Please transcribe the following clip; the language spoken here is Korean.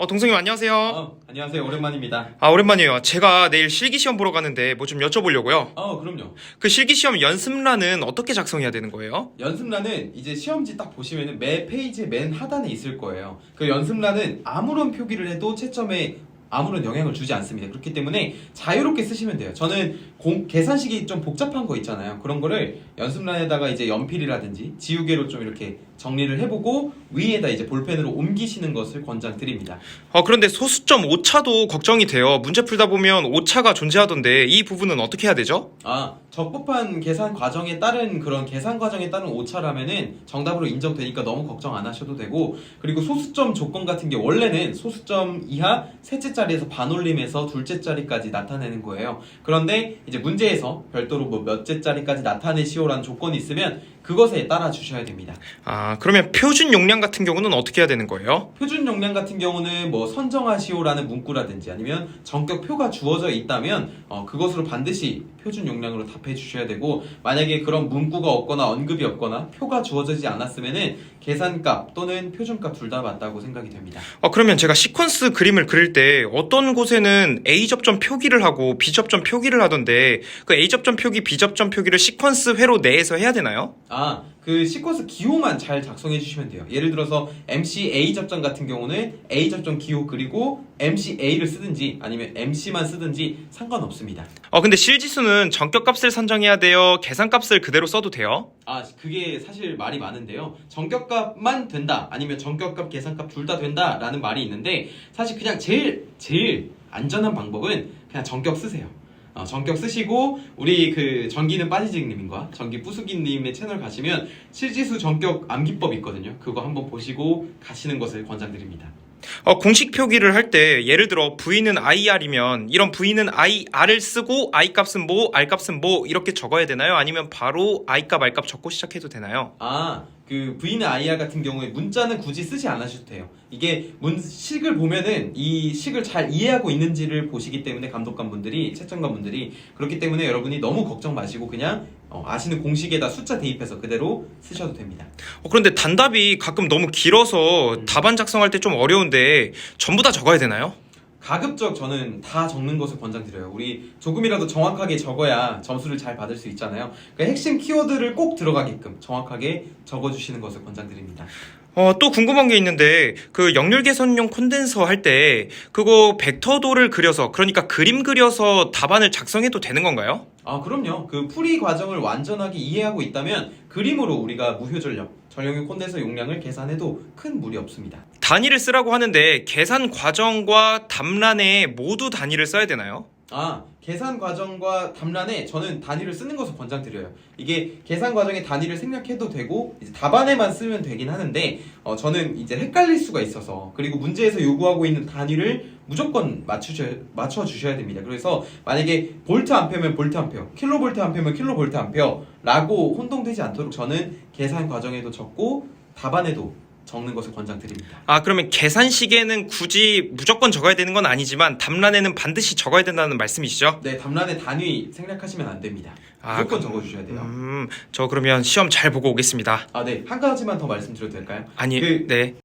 동생님 안녕하세요. 안녕하세요. 오랜만입니다. 오랜만이에요. 제가 내일 실기시험 보러 가는데 뭐 좀 여쭤보려고요. 그럼요. 그 실기시험 연습란은 어떻게 작성해야 되는 거예요? 연습란은 이제 시험지 딱 보시면은 매 페이지 맨 하단에 있을 거예요. 그 연습란은 아무런 표기를 해도 채점에 아무런 영향을 주지 않습니다. 그렇기 때문에 자유롭게 쓰시면 돼요. 저는 계산식이 좀 복잡한 거 있잖아요. 그런 거를 연습란에다가 이제 연필이라든지 지우개로 좀 이렇게 정리를 해보고 위에다 이제 볼펜으로 옮기시는 것을 권장드립니다. 그런데 소수점 오차도 걱정이 돼요. 문제 풀다 보면 오차가 존재하던데 이 부분은 어떻게 해야 되죠? 적법한 계산 과정에 따른 그런 계산 과정에 따른 오차라면은 정답으로 인정되니까 너무 걱정 안 하셔도 되고, 그리고 소수점 조건 같은 게 원래는 소수점 이하 셋째 자리에서 반올림해서 둘째 자리까지 나타내는 거예요. 그런데 이제 문제에서 별도로 뭐 몇째 자리까지 나타내시오라는 조건이 있으면 그것에 따라 주셔야 됩니다. 그러면 표준 용량 같은 경우는 어떻게 해야 되는 거예요? 표준 용량 같은 경우는 뭐 선정하시오라는 문구라든지 아니면 전격표가 주어져 있다면 그것으로 반드시 표준 용량으로 답해 주셔야 되고, 만약에 그런 문구가 없거나 언급이 없거나 표가 주어지지 않았으면은 계산값 또는 표준값 둘 다 맞다고 생각이 됩니다. 그러면 제가 시퀀스 그림을 그릴 때 어떤 곳에는 A 접점 표기를 하고 B 접점 표기를 하던데 그 A 접점 표기, B 접점 표기를 시퀀스 회로 내에서 해야 되나요? 그 시퀀스 기호만 잘 작성해 주시면 돼요. 예를 들어서 MC-A 접점 같은 경우는 A 접점 기호 그리고 MC-A를 쓰든지 아니면 MC만 쓰든지 상관없습니다. 근데 실지수는 전격값을 선정해야 돼요? 계산값을 그대로 써도 돼요? 그게 사실 말이 많은데요. 전격값만 된다 아니면 전격값 계산값 둘 다 된다 라는 말이 있는데, 사실 그냥 제일 안전한 방법은 그냥 전격 쓰세요. 전격 쓰시고 우리 그 전기는 빠지직님과 전기 뿌수기님의 채널 가시면 실지수 전격 암기법 있거든요. 그거 한번 보시고 가시는 것을 권장드립니다. 공식 표기를 할 때 예를 들어 V는 IR이면 이런 V는 IR을 쓰고 I 값은 뭐, R 값은 뭐 이렇게 적어야 되나요? 아니면 바로 I 값, R 값 적고 시작해도 되나요? 그 V는 IR 같은 경우에 문자는 굳이 쓰지 않으셔도 돼요. 이게 식을 보면은 이 식을 잘 이해하고 있는지를 보시기 때문에 감독관분들이, 채점관분들이, 그렇기 때문에 여러분이 너무 걱정 마시고 그냥 아시는 공식에다 숫자 대입해서 그대로 쓰셔도 됩니다. 그런데 단답이 가끔 너무 길어서 답안 작성할 때 좀 어려운데 전부 다 적어야 되나요? 가급적 저는 다 적는 것을 권장드려요. 우리 조금이라도 정확하게 적어야 점수를 잘 받을 수 있잖아요. 그러니까 핵심 키워드를 꼭 들어가게끔 정확하게 적어주시는 것을 권장드립니다. 또 궁금한 게 있는데 그 역률 계산용 콘덴서 할 때 그거 벡터도를 그려서, 그러니까 그림 그려서 답안을 작성해도 되는 건가요? 그럼요. 그 풀이 과정을 완전하게 이해하고 있다면 그림으로 우리가 전력용 콘덴서 용량을 계산해도 큰 무리 없습니다. 단위를 쓰라고 하는데 계산 과정과 답란에 모두 단위를 써야 되나요? 계산 과정과 답란에 저는 단위를 쓰는 것을 권장드려요. 이게 계산 과정에 단위를 생략해도 되고 이제 답안에만 쓰면 되긴 하는데 저는 이제 헷갈릴 수가 있어서, 그리고 문제에서 요구하고 있는 단위를 무조건 맞춰주셔야 됩니다. 그래서 만약에 볼트 암페어면 볼트 암페어, 킬로볼트 암페어면 킬로볼트 암페어라고 혼동되지 않도록 저는 계산 과정에도 적고 답안에도 적는 것을 권장드립니다. 그러면 계산식에는 굳이 무조건 적어야 되는 건 아니지만 답란에는 반드시 적어야 된다는 말씀이시죠? 네, 답란에 단위 생략하시면 안 됩니다. 무조건 적어주셔야 돼요. 저 그러면 시험 잘 보고 오겠습니다. 네, 한 가지만 더 말씀드려도 될까요? 네.